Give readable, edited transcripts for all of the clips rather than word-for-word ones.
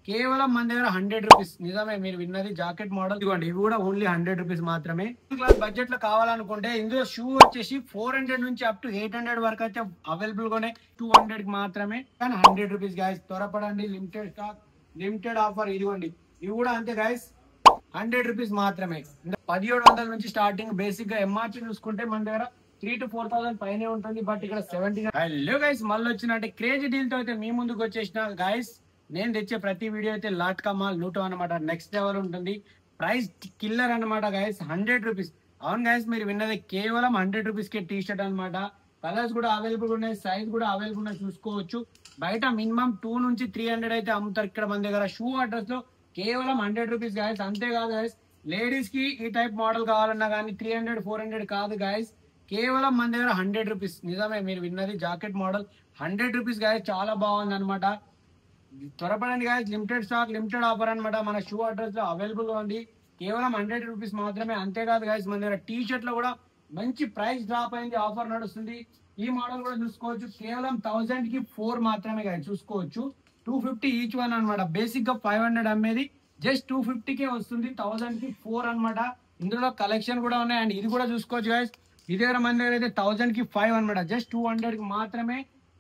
కేవలం మన దగ్గర 100 రూపీస్. నిజమే మీరు విన్నది, జాకెట్ మోడల్ ఇవ్వండి. ఇవి కూడా ఓన్లీ 100 రూపీస్ మాత్రమే. క్లాస్ బడ్జెట్ లో కావాలనుకుంటే ఇందులో షూ వచ్చేసి 400 నుంచి అప్ టు 800 వరకు అయితే అవైలబుల్ గానే 200 కి మాత్రమే, కానీ 100 రూపీస్ గైస్. త్వరపడండి, లిమిటెడ్ స్టాక్, లిమిటెడ్ ఆఫర్. ఇదిగోండి ఇవి కూడా అంతే గైస్, 100 రూపీస్ మాత్రమే. 1700 నుంచి స్టార్టింగ్. బేసిక్ గా ఎంఆర్పీ చూసుకుంటే మన దగ్గర 3,000 to 4,000 పైనే ఉంటుంది. బట్ ఇక్కడ 70. హలో గైస్, మళ్ళీ వచ్చినట్టే క్రేజీ డీల్ తో అయితే మీ ముందుకు వచ్చేసిన గైస్. నేను తెచ్చే ప్రతి వీడియో అయితే లాట్ కమాల్ నూటో అనమాట, నెక్స్ట్ లెవెల్ ఉంటుంది. ప్రైస్ కిల్లర్ అనమాట గైస్, 100 రూపీస్. అవును గైస్, మీరు విన్నది కేవలం 100 రూపీస్ కే టీ షర్ట్ అనమాట. కలర్స్ కూడా అవైలబుల్ ఉన్నాయి, సైజ్ కూడా అవైలబుల్ ఉన్నాయి, చూసుకోవచ్చు. బయట మినిమం 2 నుంచి 300 అయితే అమ్ముతారు. ఇక్కడ మన దగ్గర షూ అడ్రస్ లో కేవలం 100 రూపీస్ గైస్. అంతేకాదు గైస్, లేడీస్ కి ఈ టైప్ మోడల్ కావాలన్నా కానీ 300 400 కాదు గైస్, కేవలం మన దగ్గర 100 రూపీస్. నిజమే మీరు విన్నది, జాకెట్ మోడల్ 100 రూపీస్ గైస్. చాలా బాగుంది అనమాట. త్వరపడండి guys, limited stock, limited offer అనమాట. మన షూ అడ్రస్ లో అవైలబుల్ గా ఉంది, కేవలం 100 రూపీస్ మాత్రమే. అంతేకాదు గైస్, మన దగ్గర టీ షర్ట్ లో కూడా మంచి ప్రైస్ డ్రాప్ అయింది, ఆఫర్ నడుస్తుంది. ఈ మోడల్ కూడా చూసుకోవచ్చు, కేవలం 1000 కి 4 మాత్రమే గైస్. చూసుకోవచ్చు, 250 ఈచ్ వన్ అనమాట. బేసిక్ గా 500 అమ్మేది జస్ట్ 250 కే వస్తుంది, 1000 కి 4 అనమాట. ఇందులో కలెక్షన్ కూడా ఉన్నాయి. అండ్ ఇది కూడా చూసుకోవచ్చు గైస్, ఇది దగ్గర మన దగ్గర అయితే 1000 కి 5 అనమాట. జస్ట్ 200 కి మాత్రమే.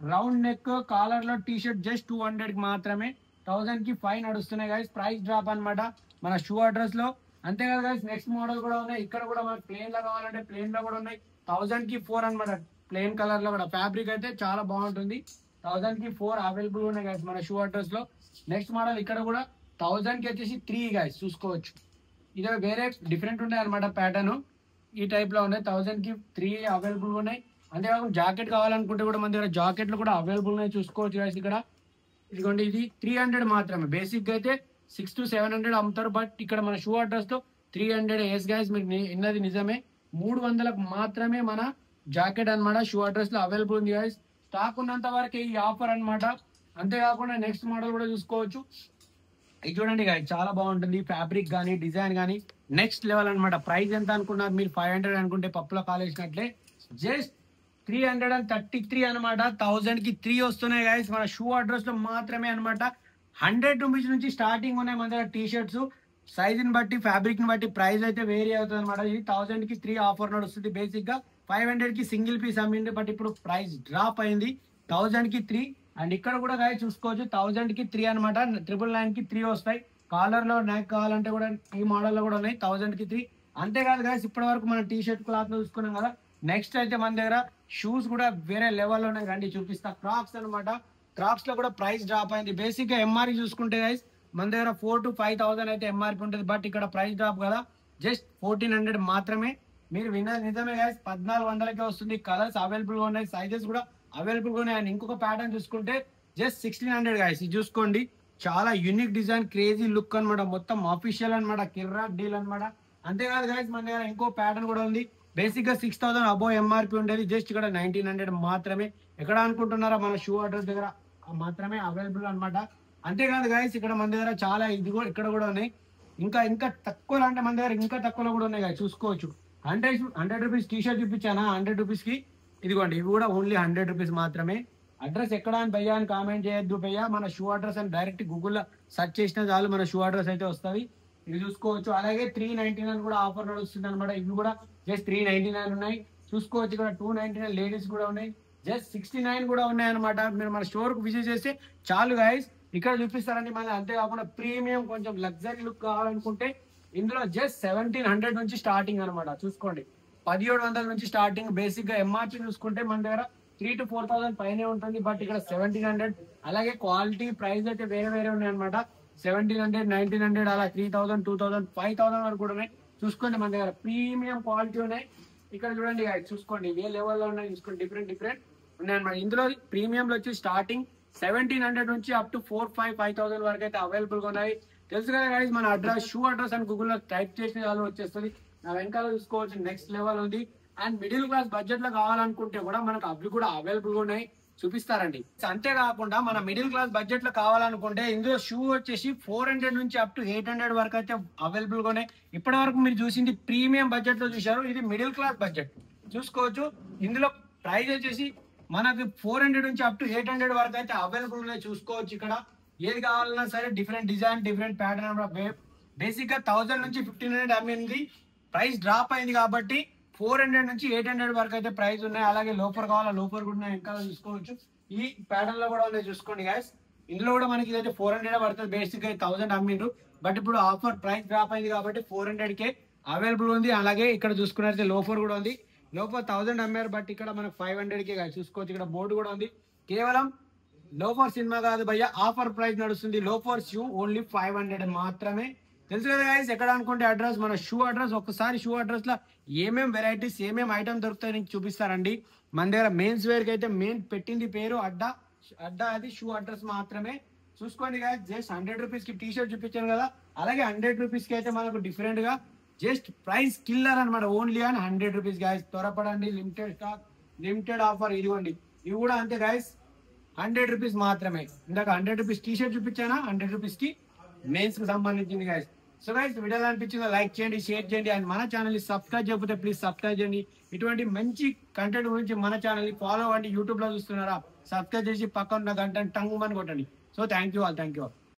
రౌండ్ నెక్ కాలర్ లో టీ షర్ట్ జస్ట్ 200 కి మాత్రమే, 1000 కి 5 నడుస్తున్నాయి గైస్. ప్రైస్ డ్రాప్ అనమాట మన షూ అడ్రస్ లో. అంతేకాదు గైస్, నెక్స్ట్ మోడల్ కూడా ఉన్నాయి. ఇక్కడ కూడా మనకి ప్లేన్ లో కావాలంటే ప్లేన్ లో కూడా ఉన్నాయి. 1000 కి 4 అనమాట. ప్లేన్ కలర్ లో కూడా ఫ్యాబ్రిక్ అయితే చాలా బాగుంటుంది. 1000 కి 4 అవైలబుల్ ఉన్నాయి గైస్ మన షూ అడ్రస్ లో. నెక్స్ట్ మోడల్ ఇక్కడ కూడా 1000 కి వచ్చేసి 3 గైస్. చూసుకోవచ్చు, ఇది వేరే డిఫరెంట్ ఉంటాయి అనమాట ప్యాటర్న్. ఈ టైప్ లో ఉన్నాయి. 1000 కి 3 అవైలబుల్ ఉన్నాయి. అంతేకాకుండా జాకెట్ కావాలనుకుంటే కూడా మన దగ్గర జాకెట్లు కూడా అవైలబుల్ ఉన్నాయి, చూసుకోవచ్చు గైస్. ఇక్కడ ఇదిగోండి, ఇది 300 మాత్రమే. బేసిక్ గా అయితే 600 to 700 అమ్ముతారు. బట్ ఇక్కడ మన షూ అడ్రస్ తో 300. ఎస్ గైస్, మీరు విన్నది నిజమే, 300లకు మాత్రమే మన జాకెట్ అనమాట షూ అడ్రస్ లో అవైలబుల్ ఉంది గైస్. స్టాక్ ఉన్నంత వరకు ఈ ఆఫర్ అనమాట. అంతేకాకుండా నెక్స్ట్ మోడల్ కూడా చూసుకోవచ్చు. ఇది చూడండి గైస్, చాలా బాగుంటుంది. ఫ్యాబ్రిక్ కానీ డిజైన్ కానీ నెక్స్ట్ లెవెల్ అనమాట. ప్రైస్ ఎంత అనుకున్నారు మీరు? 500 అనుకుంటే పప్పులో కాలేసినట్లే. జస్ట్ 333 అనమాట. 1000 కి 3 వస్తున్నాయి గైస్ మన షూ అడ్రస్ లో మాత్రమే అనమాట. 100 రూపీస్ నుంచి స్టార్టింగ్ ఉన్నాయి మన దగ్గర టీ షర్ట్స్. సైజ్ ని బట్టి, ఫ్యాబ్రిక్ ని బట్టి ప్రైస్ అయితే వేరీ అవుతుంది అనమాట. ఇది 1000 కి 3 ఆఫర్ నడుస్తుంది. బేసిక్ గా 500 కి సింగిల్ పీస్ అమ్మింది, బట్ ఇప్పుడు ప్రైస్ డ్రాప్ అయింది, 1000 కి 3. అండ్ ఇక్కడ కూడా గైస్ చూసుకోవచ్చు, 1000 కి 3 అనమాట. 999 కి 3 వస్తాయి. కాలర్ లో నెక్ కావాలంటే కూడా ఈ మోడల్ లో కూడా ఉన్నాయి, 1000 కి 3. అంతేకాదు గైస్, ఇప్పటి వరకు మనం టీ షర్ట్ క్లాత్ లో చూసుకున్నాం కదా. నెక్స్ట్ అయితే మన దగ్గర షూస్ కూడా వేరే లెవెల్లో ఉన్నాయి. రండి చూపిస్తా. క్రాక్స్ అనమాట. క్రాక్స్ లో కూడా ప్రైస్ డ్రాప్ అయింది. బేసిక్ గా ఎంఆర్పి చూసుకుంటే గైస్ మన దగ్గర 4,000 to 5,000 అయితే ఎంఆర్పి ఉంటుంది. బట్ ఇక్కడ ప్రైస్ డ్రాప్ కదా, జస్ట్ 1400 మాత్రమే. మీరు విన్నది నిజమే గైస్, 1400కే వస్తుంది. కలర్స్ అవైలబుల్ గా ఉన్నాయి, సైజెస్ కూడా అవైలబుల్ గా ఉన్నాయి. అండ్ ఇంకొక ప్యాటర్న్ చూసుకుంటే జస్ట్ 1600 గైస్. ఇది చూసుకోండి, చాలా యూనిక్ డిజైన్, క్రేజీ లుక్ అనమాట. మొత్తం ఆఫీషియల్ అనమాట, కిర్రాక్ డీల్ అనమాట. అంతేకాదు గైస్, మన దగ్గర ఇంకో ప్యాటర్న్ కూడా ఉంది. బేసిక్ గా 6000 అబోవ్ ఎంఆర్పి ఉండేది, జస్ట్ ఇక్కడ 1900 మాత్రమే. ఎక్కడ అనుకుంటున్నారా? మన షూ అడ్రస్ దగ్గర మాత్రమే అవైలబుల్ అనమాట. అంతేకాదు గైస్, ఇక్కడ మన దగ్గర చాలా ఇది కూడా ఇక్కడ కూడా ఉన్నాయి. ఇంకా ఇంకా తక్కువ అంటే మన దగ్గర ఇంకా తక్కువలో కూడా ఉన్నాయి గైస్. చూసుకోవచ్చు, 100 రూపీస్ టీ షర్ట్ చూపించానా 100 రూపీస్ కి. ఇదిగోండి, ఇవి కూడా ఓన్లీ 100 రూపీస్ మాత్రమే. అడ్రస్ ఎక్కడ అని భయ్యా అని కామెంట్ చేయొద్దు భయ్యా. మన షూ అడ్రస్ అని డైరెక్ట్ గూగుల్లో సెర్చ్ చేసినా చాలు, మన షూ అడ్రస్ అయితే వస్తుంది. ఇది చూసుకోవచ్చు. అలాగే 399 కూడా ఆఫర్ నడుస్తుంది అనమాట. ఇవి కూడా జస్ట్ 399 ఉన్నాయి. చూసుకోవచ్చు, ఇక్కడ 299 లేడీస్ కూడా ఉన్నాయి. జస్ట్ 69 కూడా ఉన్నాయి అనమాట. మీరు మన స్టోర్ కు విజిట్ చేస్తే చాలు గైస్, ఇక్కడ చూపిస్తారండి మళ్ళీ. అంతేకాకుండా ప్రీమియం కొంచెం లగ్జరీ లుక్ కావాలనుకుంటే ఇందులో జస్ట్ 1700 నుంచి స్టార్టింగ్ అనమాట. చూసుకోండి, 1700 నుంచి స్టార్టింగ్. బేసిక్ గా ఎంఆర్పి చూసుకుంటే మన దగ్గర 3,000 to 4,000 పైనే ఉంటుంది. బట్ ఇక్కడ 1700. అలాగే క్వాలిటీ ప్రైస్ అయితే వేరే వేరే ఉన్నాయి అనమాట. 1700, 1900, అలా 3000, 2000, 5000 వరకు కూడా ఉన్నాయి. చూసుకోండి, మన దగ్గర ప్రీమియం క్వాలిటీ ఉన్నాయి. ఇక్కడ చూడండి చూసుకోండి, ఏ లెవెల్లో ఉన్నాయి చూసుకోండి. డిఫరెంట్ డిఫరెంట్ ఉన్నాయి అనమాట. ఇందులో ప్రీమియం లో వచ్చి స్టార్టింగ్ 1700 నుంచి అప్ టు 5000 వరకు అయితే అవైలబుల్ గా ఉన్నాయి. తెలుసు కదా గైస్, మన అడ్రస్ షూ అడ్రస్ అని గూగుల్లో టైప్ చేసిన వాళ్ళు వచ్చేస్తుంది. నా వెనకాల చూసుకోవచ్చు, నెక్స్ట్ లెవెల్ ఉంది. అండ్ మిడిల్ క్లాస్ బడ్జెట్ లో కావాలనుకుంటే కూడా మనకు అవి కూడా అవైలబుల్ గా ఉన్నాయి, చూపిస్తారండి. అంతేకాకుండా మన మిడిల్ క్లాస్ బడ్జెట్ లో కావాలనుకుంటే ఇందులో షూ వచ్చేసి 400 నుంచి అప్ టు 800 వరకు అయితే అవైలబుల్ గా ఉన్నాయి. ఇప్పటి వరకు మీరు చూసింది ప్రీమియం బడ్జెట్ లో చూసారు, ఇది మిడిల్ క్లాస్ బడ్జెట్. చూసుకోవచ్చు, ఇందులో ప్రైస్ వచ్చేసి మనకి 400 నుంచి అప్ టు 800 వరకు అయితే అవైలబుల్ ఉన్నాయి. చూసుకోవచ్చు, ఇక్కడ ఏది కావాలన్నా సరే different design different pattern basic గా 1000 నుంచి 1500 అమ్మింది. ప్రైస్ డ్రాప్ అయింది కాబట్టి 400 నుంచి 800 వరకు అయితే ప్రైస్ ఉన్నాయి. అలాగే లోఫర్ కావాలా లోఫర్ కూడా ఉన్నాయి, ఇంకా చూసుకోవచ్చు. ఈ ప్యాటర్న్ లో కూడా ఉన్నాయి చూసుకోండి గైస్. ఇందులో కూడా మనకి ఇదైతే 400 పడుతుంది. బేసిక్ గా 1000 అమ్మిండ్రు, బట్ ఇప్పుడు ఆఫర్ ప్రైస్ డ్రాప్ అయింది కాబట్టి 400కే అవైలబుల్ ఉంది. అలాగే ఇక్కడ చూసుకున్నట్లయితే లోఫర్ కూడా ఉంది. లోఫర్ 1000 అమ్మారు, బట్ ఇక్కడ మనకు 500కే చూసుకోవచ్చు. ఇక్కడ బోర్డు కూడా ఉంది. కేవలం లోఫర్ సినిమా కాదు భయ్య, ఆఫర్ ప్రైస్ నడుస్తుంది. లోఫర్ షూ ఓన్లీ 500 మాత్రమే. తెలుసు కదా గైస్, ఎక్కడ అనుకుంటే అడ్రస్ మన షూ అడ్రస్. ఒక్కసారి షూ అడ్రస్ లో ఏమేం వెరైటీస్ ఏమేం ఐటమ్ దొరుకుతాయి నీకు చూపిస్తారండి. మన దగ్గర మెయిన్స్ వేర్ కి అయితే మెయిన్ పెట్టింది పేరు అడ్డా. అది షూ అడ్రస్ మాత్రమే. చూసుకోండి గైస్, జస్ట్ 100 రూపీస్ కి టీ షర్ట్ చూపించాను కదా, అలాగే 100 రూపీస్ కి అయితే మనకు డిఫరెంట్ గా జస్ట్ ప్రైస్ కిల్లర్ అనమాట. ఓన్లీ అని 100 రూపీస్ గైస్. త్వరపడండి, లిమిటెడ్ స్టాక్, లిమిటెడ్ ఆఫర్. ఇదిగోండి, ఇవి కూడా అంతే గైస్, 100 రూపీస్ మాత్రమే. ఇందాక 100 రూపీస్ టీ షర్ట్ చూపించానా, 100 రూపీస్ కి మెయిన్స్ కి సంబంధించింది గైస్. సో గైస్, వీడియో అనిపించిందో లైక్ చేయండి, షేర్ చేయండి, అండ్ మన ఛానల్ ని సబ్స్క్రైబ్ చేయకపోతే ప్లీజ్ సబ్స్క్రైబ్ చేయండి. ఇటువంటి మంచి కంటెంట్ గురించి మన ఛానల్ ని ఫాలో అవ్వండి. యూట్యూబ్ లో చూస్తున్నారా, సబ్స్క్రైబ్ చేసి పక్కన ఉన్న గంట టంగ్ అని కొట్టండి. So thank you all.